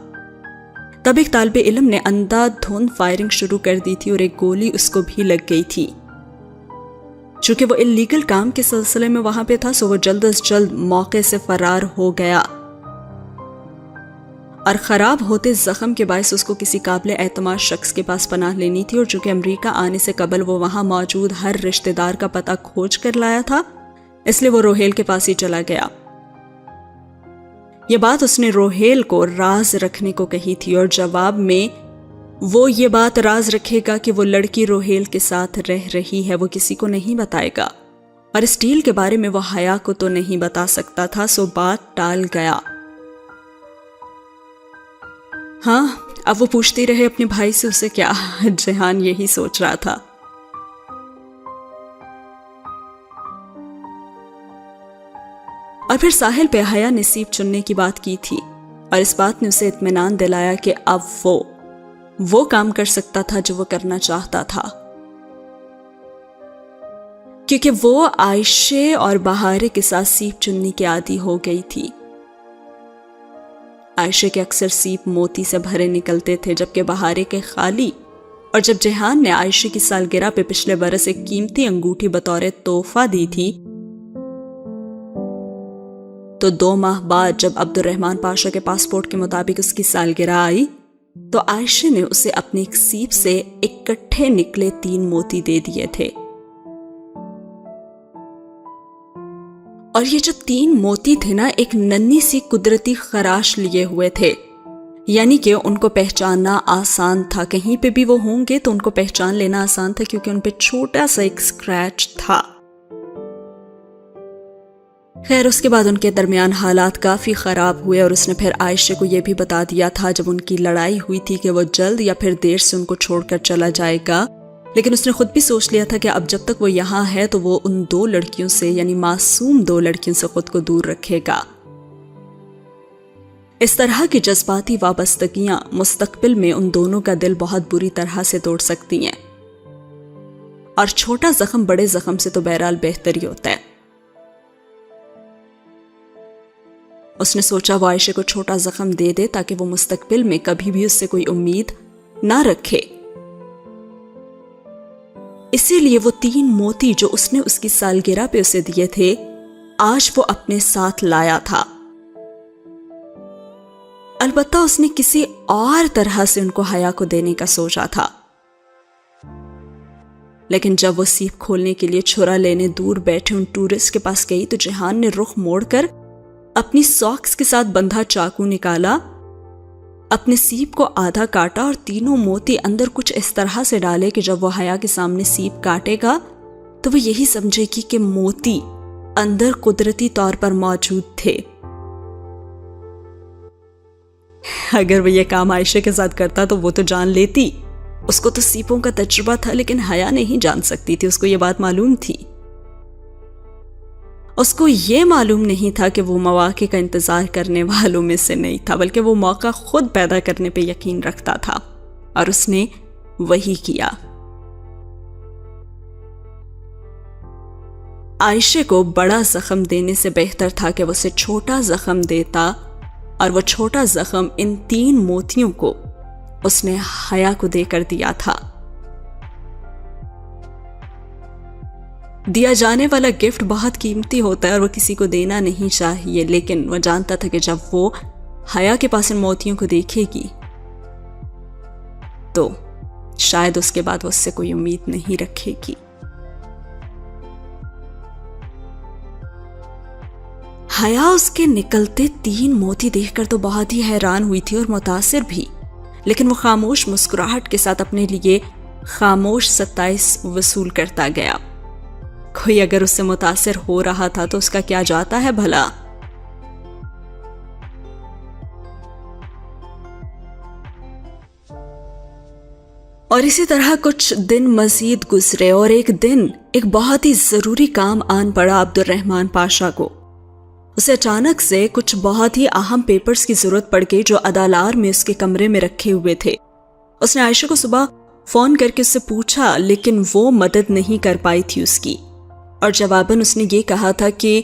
تب ایک طالب علم نے اندھا دھند فائرنگ شروع کر دی تھی، اور ایک گولی اس کو بھی لگ گئی تھی۔ چونکہ وہ اللیگل کام کے سلسلے میں وہاں پہ تھا، سو وہ جلد از جلد موقع سے فرار ہو گیا، اور خراب ہوتے زخم کے باعث اس کو کسی قابل اعتماد شخص کے پاس پناہ لینی تھی، اور چونکہ امریکہ آنے سے قبل وہ وہاں موجود ہر رشتہ دار کا پتہ کھوج کر لایا تھا، اس لیے وہ روہیل کے پاس ہی چلا گیا۔ یہ بات اس نے روہیل کو راز رکھنے کو کہی تھی، اور جواب میں وہ یہ بات راز رکھے گا کہ وہ لڑکی روہیل کے ساتھ رہ رہی ہے، وہ کسی کو نہیں بتائے گا، اور اس ڈیل کے بارے میں وہ حیا کو تو نہیں بتا سکتا تھا، سو بات ٹال گیا۔ ہاں، اب وہ پوچھتی رہے اپنے بھائی سے اسے کیا، جہان یہی سوچ رہا تھا۔ اور پھر ساحل پہ حیا نے سیپ چننے کی بات کی تھی، اور اس بات نے اسے اطمینان دلایا کہ اب وہ کام کر سکتا تھا جو وہ کرنا چاہتا تھا، کیونکہ وہ عائشہ اور بہارے کے ساتھ سیپ چننے کی عادی ہو گئی تھی۔ عائشہ کے اکثر سیپ موتی سے بھرے نکلتے تھے، جبکہ بہارے کے خالی، اور جب جہان نے عائشہ کی سالگرہ پہ پچھلے برس ایک قیمتی انگوٹھی بطور تحفہ دی تھی، تو 2 ماہ بعد جب عبد الرحمن پاشا کے پاسپورٹ کے مطابق اس کی سالگرہ آئی، تو عائشہ نے اسے اپنی ایک سیپ سے اکٹھے نکلے 3 موتی دے دیے تھے، اور یہ جو 3 موتی تھے نا، ایک ننھی سی قدرتی خراش لیے ہوئے تھے، یعنی کہ ان کو پہچاننا آسان تھا، کہیں پہ بھی وہ ہوں گے تو ان کو پہچان لینا آسان تھا، کیونکہ ان پہ چھوٹا سا ایک اسکریچ تھا۔ خیر، اس کے بعد ان کے درمیان حالات کافی خراب ہوئے، اور اس نے پھر عائشہ کو یہ بھی بتا دیا تھا جب ان کی لڑائی ہوئی تھی کہ وہ جلد یا پھر دیر سے ان کو چھوڑ کر چلا جائے گا، لیکن اس نے خود بھی سوچ لیا تھا کہ اب جب تک وہ یہاں ہے تو وہ ان 2 لڑکیوں سے یعنی معصوم 2 لڑکیوں سے خود کو دور رکھے گا۔ اس طرح کی جذباتی وابستگیاں مستقبل میں ان دونوں کا دل بہت بری طرح سے توڑ سکتی ہیں، اور چھوٹا زخم بڑے زخم سے تو بہرحال بہتر ہی ہوتا ہے۔ اس نے سوچا وہ عائشہ کو چھوٹا زخم دے دے تاکہ وہ مستقبل میں کبھی بھی اس سے کوئی امید نہ رکھے۔ اسی لیے وہ 3 موتی جو اس نے اس کی سالگرہ پہ اسے دیے تھے آج وہ اپنے ساتھ لایا تھا۔ البتہ اس نے کسی اور طرح سے ان کو حیا کو دینے کا سوچا تھا، لیکن جب وہ سیپ کھولنے کے لیے چھرا لینے دور بیٹھے ان ٹورسٹ کے پاس گئی تو جہان نے رخ موڑ کر اپنی ساکس کے ساتھ بندھا چاقو نکالا، اپنے سیپ کو آدھا کاٹا اور تینوں موتی اندر کچھ اس طرح سے ڈالے کہ جب وہ حیا کے سامنے سیپ کاٹے گا تو وہ یہی سمجھے گی کہ موتی اندر قدرتی طور پر موجود تھے۔ اگر وہ یہ کام عائشہ کے ساتھ کرتا تو وہ تو جان لیتی، اس کو تو سیپوں کا تجربہ تھا، لیکن حیا نہیں جان سکتی تھی، اس کو یہ بات معلوم تھی۔ اس کو یہ معلوم نہیں تھا کہ وہ مواقع کا انتظار کرنے والوں میں سے نہیں تھا، بلکہ وہ موقع خود پیدا کرنے پہ یقین رکھتا تھا، اور اس نے وہی کیا۔ عائشہ کو بڑا زخم دینے سے بہتر تھا کہ وہ اسے چھوٹا زخم دیتا، اور وہ چھوٹا زخم ان 3 موتیوں کو اس نے حیا کو دے کر دیا تھا۔ دیا جانے والا گفٹ بہت قیمتی ہوتا ہے اور وہ کسی کو دینا نہیں چاہیے، لیکن وہ جانتا تھا کہ جب وہ حیا کے پاس ان موتیوں کو دیکھے گی تو شاید اس کے بعد وہ اس سے کوئی امید نہیں رکھے گی۔ حیا اس کے نکلتے 3 موتی دیکھ کر تو بہت ہی حیران ہوئی تھی اور متاثر بھی، لیکن وہ خاموش مسکراہٹ کے ساتھ اپنے لیے خاموش 27 وصول کرتا گیا۔ کوئی اگر اس سے متاثر ہو رہا تھا تو اس کا کیا جاتا ہے بھلا؟ اور اسی طرح کچھ دن مزید گزرے اور ایک دن ایک بہت ہی ضروری کام آن پڑا عبد الرحمن پاشا کو۔ اسے اچانک سے کچھ بہت ہی اہم پیپرز کی ضرورت پڑ گئی جو ادالار میں اس کے کمرے میں رکھے ہوئے تھے۔ اس نے عائشہ کو صبح فون کر کے اس سے پوچھا، لیکن وہ مدد نہیں کر پائی تھی اس کی، اور جواباً اس نے یہ کہا تھا کہ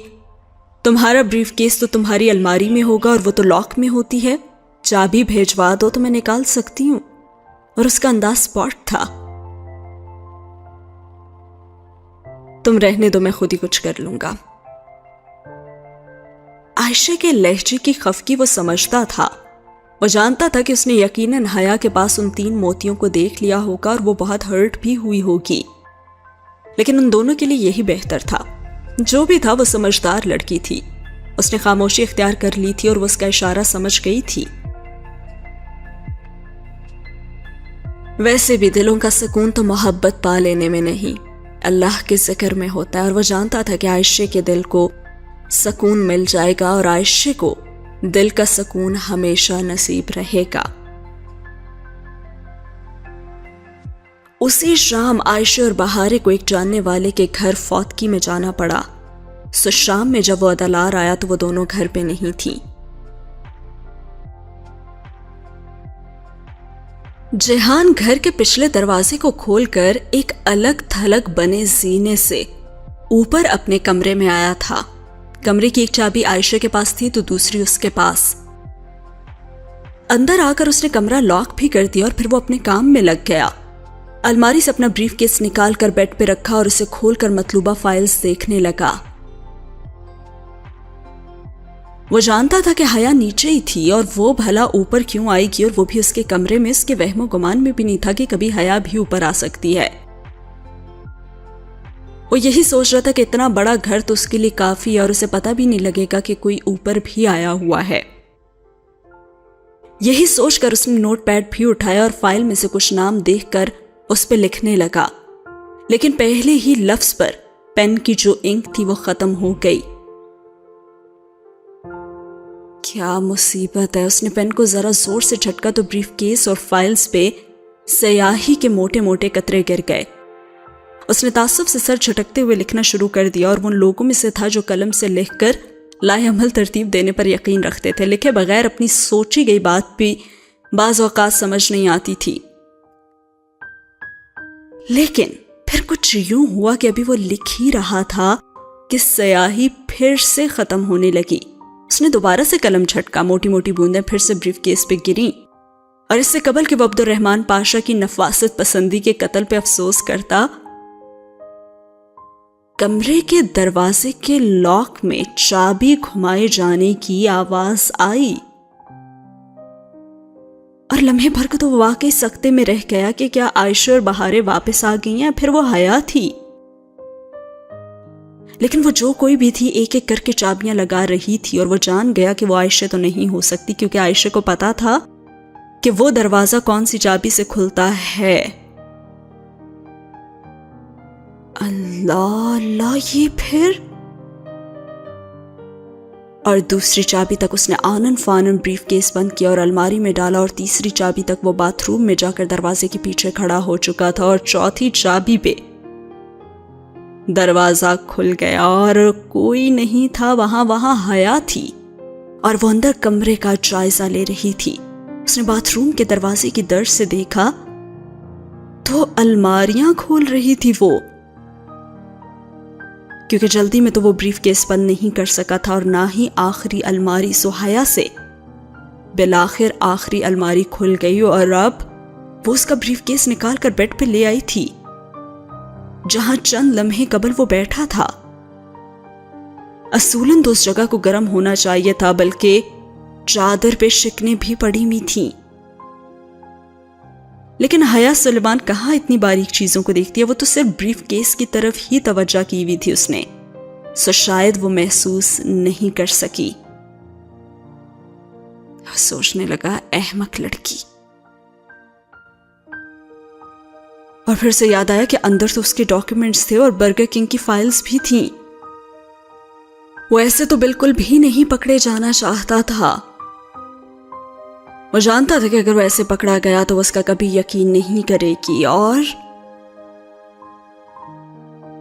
تمہارا بریف کیس تو تمہاری الماری میں ہوگا اور وہ تو لاک میں ہوتی ہے، چابی بھیجوا دو تو میں نکال سکتی ہوں۔ اور اس کا انداز سپاٹ تھا، تم رہنے دو، میں خود ہی کچھ کر لوں گا۔ عائشہ کے لہجے کی خفگی وہ سمجھتا تھا، وہ جانتا تھا کہ اس نے یقیناً حیا کے پاس ان 3 موتیوں کو دیکھ لیا ہوگا اور وہ بہت ہرٹ بھی ہوئی ہوگی، لیکن ان دونوں کے لیے یہی بہتر تھا۔ جو بھی تھا وہ سمجھدار لڑکی تھی، اس نے خاموشی اختیار کر لی تھی اور وہ اس کا اشارہ سمجھ گئی تھی۔ ویسے بھی دلوں کا سکون تو محبت پا لینے میں نہیں، اللہ کے ذکر میں ہوتا ہے، اور وہ جانتا تھا کہ عائشہ کے دل کو سکون مل جائے گا اور عائشہ کو دل کا سکون ہمیشہ نصیب رہے گا۔ اسی شام عائشہ اور بہارے کو ایک جاننے والے کے گھر فوتکی میں جانا پڑا۔ سو شام میں جب وہ ادالار آیا تو وہ دونوں گھر پہ نہیں تھی۔ جہان گھر کے پچھلے دروازے کو کھول کر ایک الگ تھلگ بنے زینے سے اوپر اپنے کمرے میں آیا تھا۔ کمرے کی ایک چابی عائشہ کے پاس تھی تو دوسری اس کے پاس۔ اندر آ کر اس نے کمرہ لاک بھی کر دیا اور پھر وہ اپنے کام میں لگ گیا۔ الماری سے اپنا بریف کیس نکال کر بیڈ پہ رکھا اور اسے کھول کر مطلوبہ فائلز دیکھنے لگا۔ وہ جانتا تھا کہ حیا نیچے ہی تھی اور وہ بھلا اوپر کیوں آئے گی، اور وہ بھی اس کے کمرے میں۔ اس کے وہم و گمان میں بھی نہیں تھا کہ کبھی حیا بھی اوپر آ سکتی ہے۔ وہ یہی سوچ رہا تھا کہ اتنا بڑا گھر تو اس کے لیے کافی ہے اور اسے پتہ بھی نہیں لگے گا کہ کوئی اوپر بھی آیا ہوا ہے۔ یہی سوچ کر اس نے نوٹ پیڈ بھی اٹھایا اور فائل میں سے کچھ نام دیکھ کر اس پہ لکھنے لگا، لیکن پہلے ہی لفظ پر پین کی جو انک تھی وہ ختم ہو گئی۔ کیا مصیبت ہے! اس نے پین کو ذرا زور سے جھٹکا تو بریف کیس اور فائلز پہ سیاہی کے موٹے موٹے قطرے گر گئے اس نے تعصب سے سر جھٹکتے ہوئے لکھنا شروع کر دیا اور وہ ان لوگوں میں سے تھا جو قلم سے لکھ کر لائے عمل ترتیب دینے پر یقین رکھتے تھے. لکھے بغیر اپنی سوچی گئی بات بھی بعض اوقات سمجھ نہیں آتی تھی. لیکن پھر کچھ یوں ہوا کہ ابھی وہ لکھ ہی رہا تھا کہ سیاہی پھر سے ختم ہونے لگی. اس نے دوبارہ سے قلم جھٹکا. موٹی موٹی بوندیں پھر سے بریف کیس پہ گریں اور اس سے قبل کہ وہ عبد الرحمن پاشا کی نفاست پسندی کے قتل پہ افسوس کرتا، کمرے کے دروازے کے لاک میں چابی گھمائے جانے کی آواز آئی اور لمحے بھر کو تو وہ واقعی سکتے میں رہ گیا کہ کیا عائشہ اور بہاریں واپس آ گئی ہیں، پھر وہ حیا تھی. لیکن وہ جو کوئی بھی تھی ایک ایک کر کے چابیاں لگا رہی تھی اور وہ جان گیا کہ وہ عائشہ تو نہیں ہو سکتی، کیونکہ عائشہ کو پتا تھا کہ وہ دروازہ کون سی چابی سے کھلتا ہے. اللہ اللہ، یہ پھر؟ اور دوسری چابی تک اس نے آنن فانن بریف کیس بند کیا اور الماری میں ڈالا، اور تیسری چابی تک وہ باتھ روم میں جا کر دروازے کے پیچھے کھڑا ہو چکا تھا، اور چوتھی چابی پہ دروازہ کھل گیا اور کوئی نہیں تھا وہاں حیا تھی اور وہ اندر کمرے کا جائزہ لے رہی تھی. اس نے باتھ روم کے دروازے کی درج سے دیکھا تو الماریاں کھول رہی تھی وہ، کیونکہ جلدی میں تو وہ بریف کیس بند نہیں کر سکا تھا اور نہ ہی آخری الماری. سو حیا سے بالآخر آخری الماری کھل گئی اور اب وہ اس کا بریف کیس نکال کر بیڈ پہ لے آئی تھی جہاں چند لمحے قبل وہ بیٹھا تھا. اصولاً تو اس جگہ کو گرم ہونا چاہیے تھا، بلکہ چادر پہ شکنیں بھی پڑی ہوئی تھیں. لیکن حیا سلیمان کہاں اتنی باریک چیزوں کو دیکھتی ہے، وہ تو صرف بریف کیس کی طرف ہی توجہ کی ہوئی تھی اس نے، سو شاید وہ محسوس نہیں کر سکی. سوچنے لگا احمق لڑکی. اور پھر سے یاد آیا کہ اندر تو اس کے ڈاکیومنٹس تھے اور برگر کنگ کی فائلز بھی تھیں. وہ ایسے تو بالکل بھی نہیں پکڑے جانا چاہتا تھا. وہ جانتا تھا کہ اگر وہ ایسے پکڑا گیا تو اس کا کبھی یقین نہیں کرے گی. اور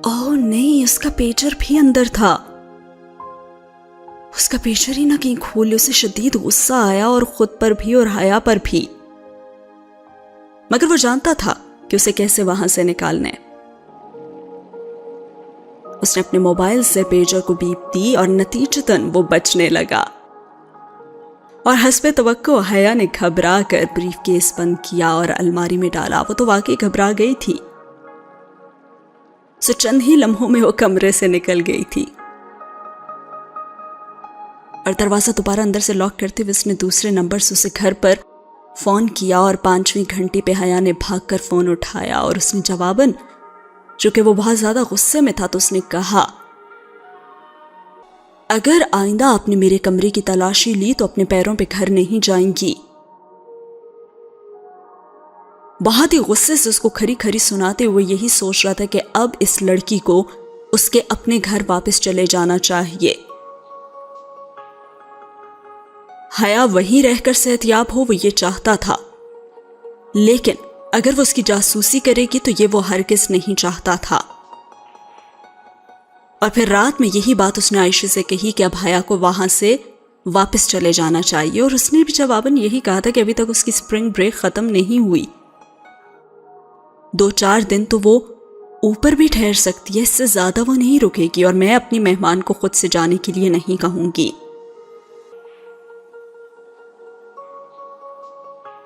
اوہ نہیں، اس کا پیجر بھی اندر تھا. اس کا پیجر ہی نہ کہیں کھولے. اسے شدید غصہ آیا، اور خود پر بھی اور حیا پر بھی، مگر وہ جانتا تھا کہ اسے کیسے وہاں سے نکالنا ہے. اس نے اپنے موبائل سے پیجر کو بیپ دی اور نتیجتاً وہ بچنے لگا. اور حسب توقع حیا نے گھبرا کر بریف کیس بند کیا اور الماری میں ڈالا. وہ تو واقعی گھبرا گئی تھی. سو چند ہی لمحوں میں وہ کمرے سے نکل گئی تھی اور دروازہ دوبارہ اندر سے لاک کرتے ہوئے اس نے دوسرے نمبر سے اسے گھر پر فون کیا اور 5ویں گھنٹی پہ حیا نے بھاگ کر فون اٹھایا اور اس نے جواباً، چونکہ وہ بہت زیادہ غصے میں تھا، تو اس نے کہا، اگر آئندہ آپ نے میرے کمرے کی تلاشی لی تو اپنے پیروں پہ گھر نہیں جائیں گی. بہت ہی غصے سے اس کو کھری کھری سناتے ہوئے یہی سوچ رہا تھا کہ اب اس لڑکی کو اس کے اپنے گھر واپس چلے جانا چاہیے. حیا وہیں رہ کر صحتیاب ہو، وہ یہ چاہتا تھا، لیکن اگر وہ اس کی جاسوسی کرے گی تو یہ وہ ہرگز نہیں چاہتا تھا. اور پھر رات میں یہی بات اس نے عائشہ سے کہی کہ اب حیا کو وہاں سے واپس چلے جانا چاہیے، اور اس نے بھی جواباً یہی کہا تھا کہ ابھی تک اس کی سپرنگ بریک ختم نہیں ہوئی. 2-4 دن تو وہ اوپر بھی ٹھہر سکتی ہے، اس سے زیادہ وہ نہیں رکے گی، اور میں اپنی مہمان کو خود سے جانے کے لیے نہیں کہوں گی.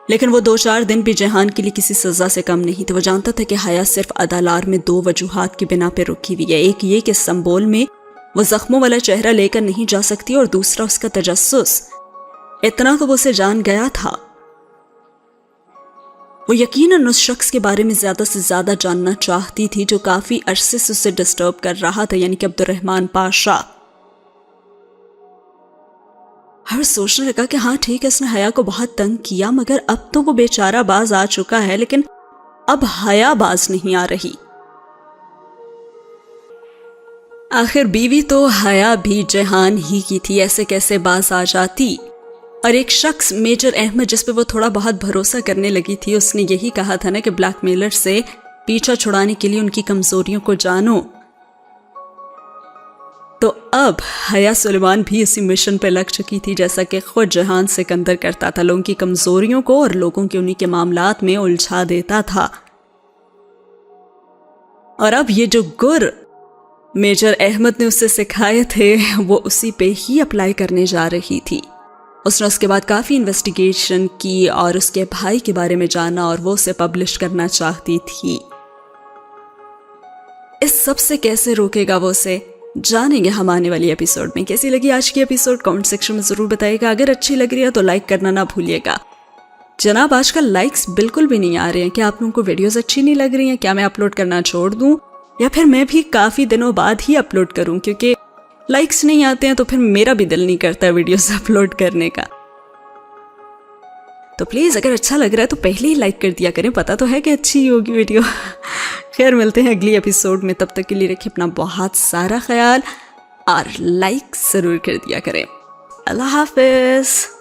لیکن وہ 2-4 دن بھی جہان کے لیے کسی سزا سے کم نہیں تھے. وہ جانتا تھا کہ حیا صرف ادالار میں 2 وجوہات کی بنا پہ رکی ہوئی ہے. ایک یہ کہ سنبول میں وہ زخموں والا چہرہ لے کر نہیں جا سکتی، اور دوسرا اس کا تجسس. اتنا تو وہ اسے جان گیا تھا. وہ یقیناً اس شخص کے بارے میں زیادہ سے زیادہ جاننا چاہتی تھی جو کافی عرصے سے اسے ڈسٹرب کر رہا تھا، یعنی کہ عبد الرحمن پاشا. ہر سوچنے لگا کہ ہاں ٹھیک ہے، اس نے حیا کو بہت تنگ کیا، مگر اب تو وہ بیچارہ باز آ چکا ہے، لیکن اب حیا باز نہیں آ رہی. آخر بیوی تو حیا بھی جہان ہی کی تھی، ایسے کیسے باز آ جاتی. اور ایک شخص میجر احمد جس پہ وہ تھوڑا بہت بھروسہ کرنے لگی تھی، اس نے یہی کہا تھا نا کہ بلیک میلر سے پیچھا چھڑانے کے لیے ان کی کمزوریوں کو جانو۔ تو اب حیا سلیمان بھی اسی مشن پہ لگ چکی تھی جیسا کہ خود جہان سکندر کرتا تھا، لوگوں کی کمزوریوں کو اور لوگوں کے انہی کے معاملات میں الجھا دیتا تھا۔ اور اب یہ جو گر میجر احمد نے اسے سکھائے تھے وہ اسی پہ ہی اپلائی کرنے جا رہی تھی۔ اس نے اس کے بعد کافی انویسٹیگیشن کی اور اس کے بھائی کے بارے میں جانا اور وہ اسے پبلش کرنا چاہتی تھی۔ اس سب سے کیسے روکے گا وہ اسے، جانیں گے ہم آنے والی ایپیسوڈ میں۔ کیسی لگی آج کی ایپیسوڈ کامنٹ سیکشن میں ضرور بتائیے گا۔ اگر اچھی لگ رہی ہے تو لائک کرنا نہ بھولیے گا۔ جناب آج کل لائکس بالکل بھی نہیں آ رہے ہیں، کیا آپ لوگوں کو ویڈیوز اچھی نہیں لگ رہی ہیں؟ کیا میں اپلوڈ کرنا چھوڑ دوں یا پھر میں بھی کافی دنوں بعد ہی اپلوڈ کروں؟ کیونکہ لائکس نہیں آتے ہیں تو پھر میرا بھی دل نہیں کرتا ویڈیوز اپلوڈ کرنے کا۔ تو پلیز اگر اچھا لگ رہا ہے تو پہلے ہی لائک کر دیا کریں، پتہ تو ہے کہ اچھی ہی ہوگی ویڈیو۔ خیر ملتے ہیں اگلی ایپیسوڈ میں، تب تک کے لیے رکھیں اپنا بہت سارا خیال اور لائک ضرور کر دیا کریں۔ اللہ حافظ۔